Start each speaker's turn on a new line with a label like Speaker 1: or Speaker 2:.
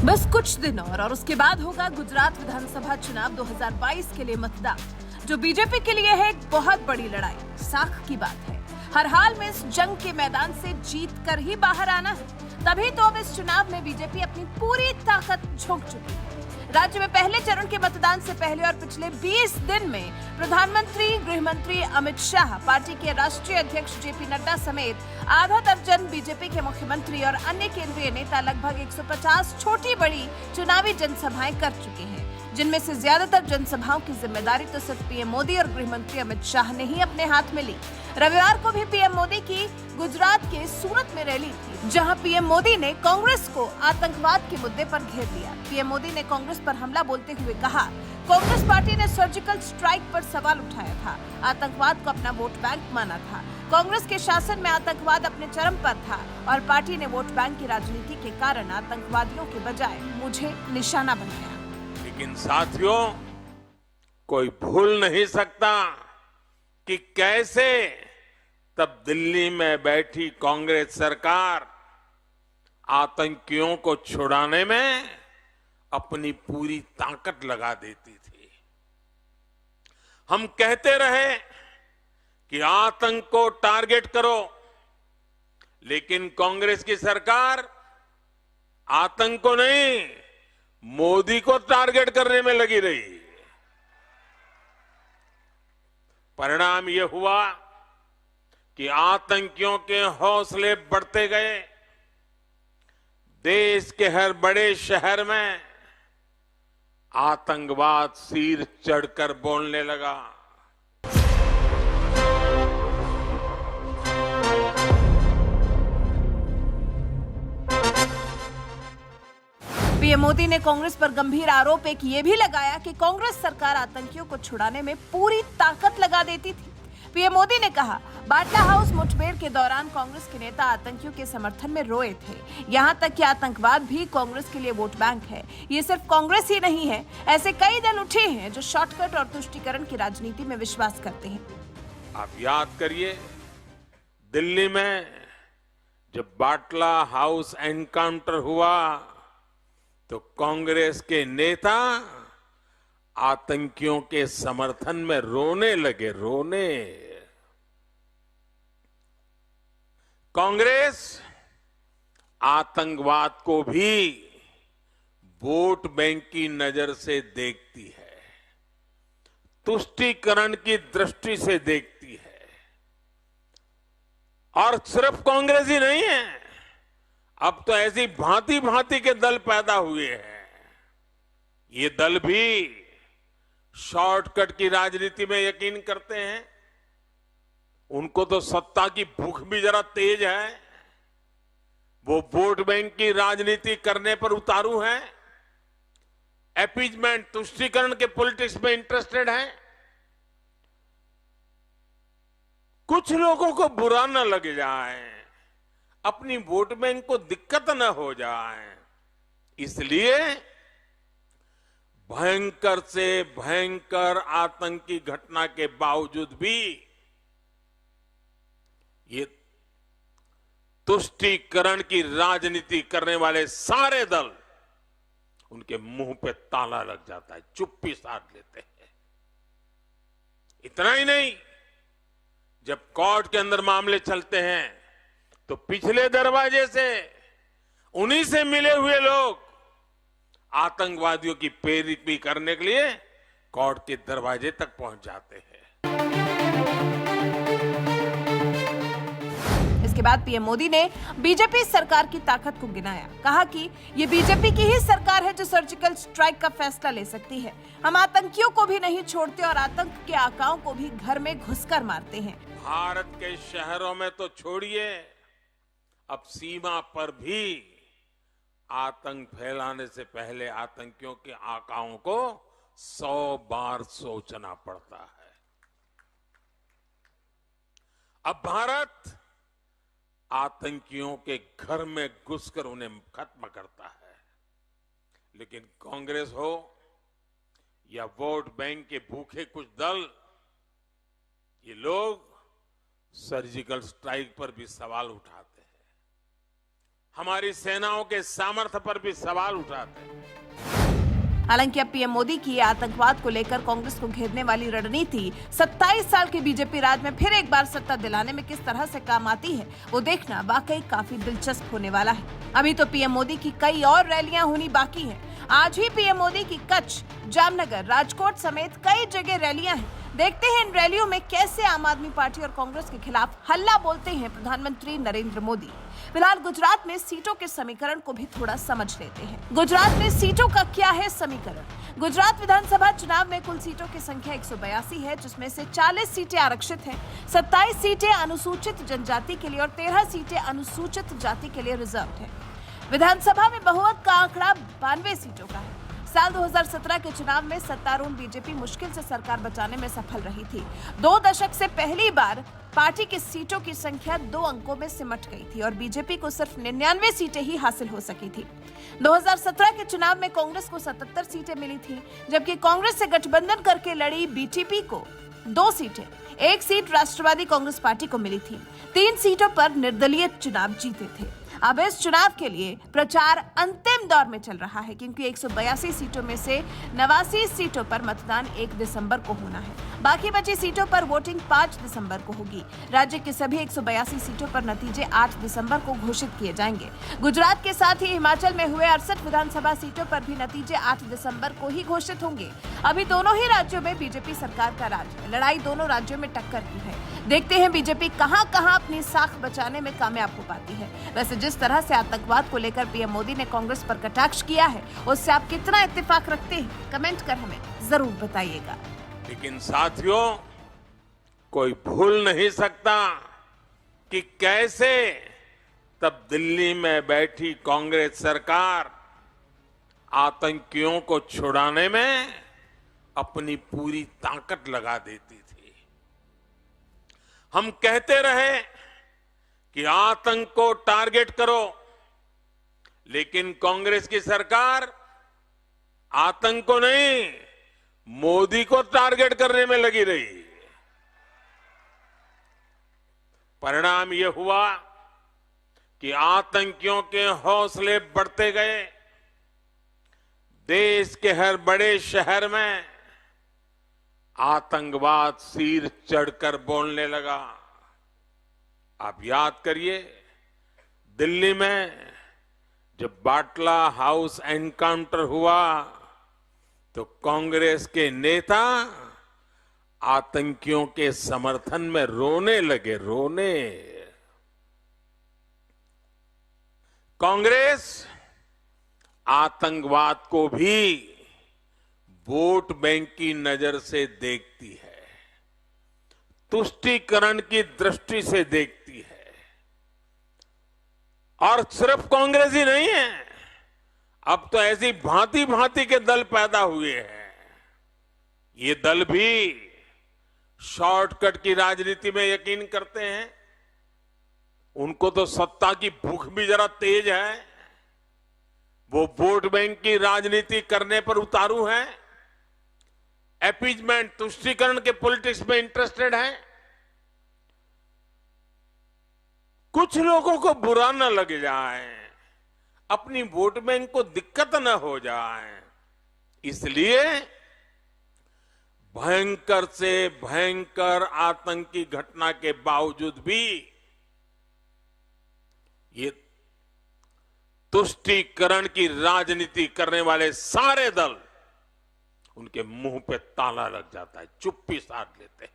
Speaker 1: बस कुछ दिन और उसके बाद होगा गुजरात विधानसभा चुनाव 2022 के लिए मतदान, जो बीजेपी के लिए है एक बहुत बड़ी लड़ाई। साख की बात है, हर हाल में इस जंग के मैदान से जीत कर ही बाहर आना है। तभी तो अब इस चुनाव में बीजेपी अपनी पूरी ताकत झोंक चुकी है। राज्य में पहले चरण के मतदान से पहले और पिछले 20 दिन में प्रधानमंत्री, गृह मंत्री अमित शाह, पार्टी के राष्ट्रीय अध्यक्ष जेपी नड्डा समेत आधा दर्जन बीजेपी के मुख्यमंत्री और अन्य केंद्रीय नेता लगभग 150 छोटी बड़ी चुनावी जनसभाएं कर चुके हैं, जिनमें से ज्यादातर जनसभाओं की जिम्मेदारी तो सिर्फ पीएम मोदी और गृह मंत्री अमित शाह ने ही अपने हाथ में ली। रविवार को भी पीएम मोदी की गुजरात के सूरत में रैली थी, जहां पीएम मोदी ने कांग्रेस को आतंकवाद के मुद्दे पर घेर लिया। पीएम मोदी ने कांग्रेस पर हमला बोलते हुए कहा, कांग्रेस पार्टी ने सर्जिकल स्ट्राइक पर सवाल उठाया था, आतंकवाद को अपना वोट बैंक माना था। कांग्रेस के शासन में आतंकवाद अपने चरम पर था और पार्टी ने वोट बैंक की राजनीति के कारण आतंकवादियों के बजाय मुझे निशाना बनाया।
Speaker 2: लेकिन साथियों, कोई भूल नहीं सकता कि कैसे तब दिल्ली में बैठी कांग्रेस सरकार आतंकियों को छुड़ाने में अपनी पूरी ताकत लगा देती थी। हम कहते रहे कि आतंक को टारगेट करो, लेकिन कांग्रेस की सरकार आतंक को नहीं, मोदी को टारगेट करने में लगी रही। परिणाम यह हुआ कि आतंकियों के हौसले बढ़ते गए। देश के हर बड़े शहर में आतंकवाद सिर चढ़कर बोलने लगा।
Speaker 1: पीएम मोदी ने कांग्रेस पर गंभीर आरोप एक ये भी लगाया कि कांग्रेस सरकार आतंकियों को छुड़ाने में पूरी ताकत लगा देती थी। पीएम मोदी ने कहा, बाटला हाउस मुठभेड़ के दौरान कांग्रेस के नेता आतंकियों के समर्थन में रोए थे। यहां तक कि आतंकवाद भी कांग्रेस के लिए वोट बैंक है। ये सिर्फ कांग्रेस ही नहीं है, ऐसे कई दल उठे हैं जो शॉर्टकट और तुष्टीकरण की राजनीति में विश्वास करते हैं।
Speaker 2: आप याद करिए, दिल्ली में जब बाटला हाउस एनकाउंटर हुआ तो कांग्रेस के नेता आतंकियों के समर्थन में रोने लगे। कांग्रेस आतंकवाद को भी वोट बैंक की नजर से देखती है, तुष्टीकरण की दृष्टि से देखती है। और सिर्फ कांग्रेस ही नहीं है, अब तो ऐसी भांति भांति के दल पैदा हुए हैं। ये दल भी शॉर्टकट की राजनीति में यकीन करते हैं। उनको तो सत्ता की भूख भी जरा तेज है। वो वोट बैंक की राजनीति करने पर उतारू हैं, अपीजमेंट, तुष्टीकरण के पॉलिटिक्स में इंटरेस्टेड हैं। कुछ लोगों को बुरा न लग जाए, अपनी वोट बैंक को दिक्कत न हो जाए, इसलिए भयंकर से भयंकर आतंकी घटना के बावजूद भी ये तुष्टीकरण की राजनीति करने वाले सारे दल, उनके मुंह पे ताला लग जाता है, चुप्पी साध लेते हैं। इतना ही नहीं, जब कोर्ट के अंदर मामले चलते हैं तो पिछले दरवाजे से उन्हीं से मिले हुए लोग आतंकवादियों की पैरवी करने के लिए कोर्ट के दरवाजे तक पहुंच जाते हैं।
Speaker 1: इसके बाद पीएम मोदी ने बीजेपी सरकार की ताकत को गिनाया। कहा कि ये बीजेपी की ही सरकार है जो सर्जिकल स्ट्राइक का फैसला ले सकती है। हम आतंकियों को भी नहीं छोड़ते और आतंक के आकाओं को भी घर में घुसकर मारते हैं।
Speaker 2: भारत के शहरों में तो छोड़िए, अब सीमा पर भी आतंक फैलाने से पहले आतंकियों के आकाओं को 100 बार सोचना पड़ता है। अब भारत आतंकियों के घर में घुसकर उन्हें खत्म करता है, लेकिन कांग्रेस हो या वोट बैंक के भूखे कुछ दल, ये लोग सर्जिकल स्ट्राइक पर भी सवाल उठाते हैं। हमारी सेनाओं के सामर्थ्य पर भी सवाल उठाते हैं।
Speaker 1: हालांकि अब पीएम मोदी की आतंकवाद को लेकर कांग्रेस को घेरने वाली रणनीति 27 साल के बीजेपी राज में फिर एक बार सत्ता दिलाने में किस तरह से काम आती है, वो देखना वाकई काफी दिलचस्प होने वाला है। अभी तो पीएम मोदी की कई और रैलियां होनी बाकी हैं। आज ही पीएम मोदी की कच्छ, जामनगर, राजकोट समेत कई जगह रैलियां हैं। देखते हैं इन रैलियों में कैसे आम आदमी पार्टी और कांग्रेस के खिलाफ हल्ला बोलते हैं प्रधानमंत्री नरेंद्र मोदी। फिलहाल गुजरात में सीटों के समीकरण को भी थोड़ा समझ लेते हैं। गुजरात में सीटों का क्या है समीकरण? गुजरात विधानसभा चुनाव में कुल सीटों की संख्या 182 है, जिसमें से 40 सीटें आरक्षित हैं, 27 सीटें अनुसूचित जनजाति के लिए और 13 सीटें अनुसूचित जाति के लिए रिजर्व है। विधानसभा में बहुमत का आंकड़ा 92 सीटों का है। साल 2017 के चुनाव में सत्तारूढ़ बीजेपी मुश्किल से सरकार बचाने में सफल रही थी। 2 दशक से पहली बार पार्टी की सीटों की संख्या 2 अंकों में सिमट गई थी और बीजेपी को सिर्फ 99 सीटें ही हासिल हो सकी थी। 2017 के चुनाव में कांग्रेस को 77 सीटें मिली थी, जबकि कांग्रेस से गठबंधन करके लड़ी बीटीपी को 2 सीटें, 1 सीट राष्ट्रवादी कांग्रेस पार्टी को मिली थी। 3 सीटों पर निर्दलीय चुनाव जीते थे। अब इस चुनाव के लिए प्रचार अंतिम दौर में चल रहा है, क्योंकि 182 सीटों में से 89 सीटों पर मतदान 1 दिसंबर को होना है। बाकी बची सीटों पर वोटिंग 5 दिसंबर को होगी। राज्य के सभी 182 सीटों पर नतीजे 8 दिसंबर को घोषित किए जाएंगे। गुजरात के साथ ही हिमाचल में हुए 68 विधानसभा सीटों पर भी नतीजे 8 दिसंबर को ही घोषित होंगे। अभी दोनों ही राज्यों में बीजेपी सरकार का राज है। लड़ाई दोनों राज्यों में टक्कर की है। देखते हैं बीजेपी कहां-कहां अपनी साख बचाने में कामयाब हो पाती है। वैसे जिस तरह से आतंकवाद को लेकर पीएम मोदी ने कांग्रेस पर कटाक्ष किया है, उससे आप कितना इत्तेफाक रखते हैं, कमेंट कर हमें जरूर बताइएगा।
Speaker 2: लेकिन साथियों, कोई भूल नहीं सकता कि कैसे तब दिल्ली में बैठी कांग्रेस सरकार आतंकियों को छुड़ाने में अपनी पूरी ताकत लगा देती थी। हम कहते रहे कि आतंक को टारगेट करो, लेकिन कांग्रेस की सरकार आतंक को नहीं, मोदी को टारगेट करने में लगी रही। परिणाम यह हुआ कि आतंकियों के हौसले बढ़ते गए। देश के हर बड़े शहर में आतंकवाद सिर चढ़कर बोलने लगा। आप याद करिए, दिल्ली में जब बाटला हाउस एनकाउंटर हुआ तो कांग्रेस के नेता आतंकियों के समर्थन में रोने लगे, रोने। कांग्रेस आतंकवाद को भी वोट बैंक की नजर से देखती है, तुष्टीकरण की दृष्टि से देखती है। और सिर्फ कांग्रेस ही नहीं है, अब तो ऐसी भांति भांति के दल पैदा हुए हैं। ये दल भी शॉर्टकट की राजनीति में यकीन करते हैं। उनको तो सत्ता की भूख भी जरा तेज है। वो वोट बैंक की राजनीति करने पर उतारू हैं, अपीजमेंट, तुष्टीकरण के पॉलिटिक्स में इंटरेस्टेड हैं। कुछ लोगों को बुरा न लग जाए, अपनी वोट बैंक को दिक्कत न हो जाए, इसलिए भयंकर से भयंकर आतंकी घटना के बावजूद भी ये तुष्टीकरण की राजनीति करने वाले सारे दल, उनके मुंह पे ताला लग जाता है, चुप्पी साध लेते हैं।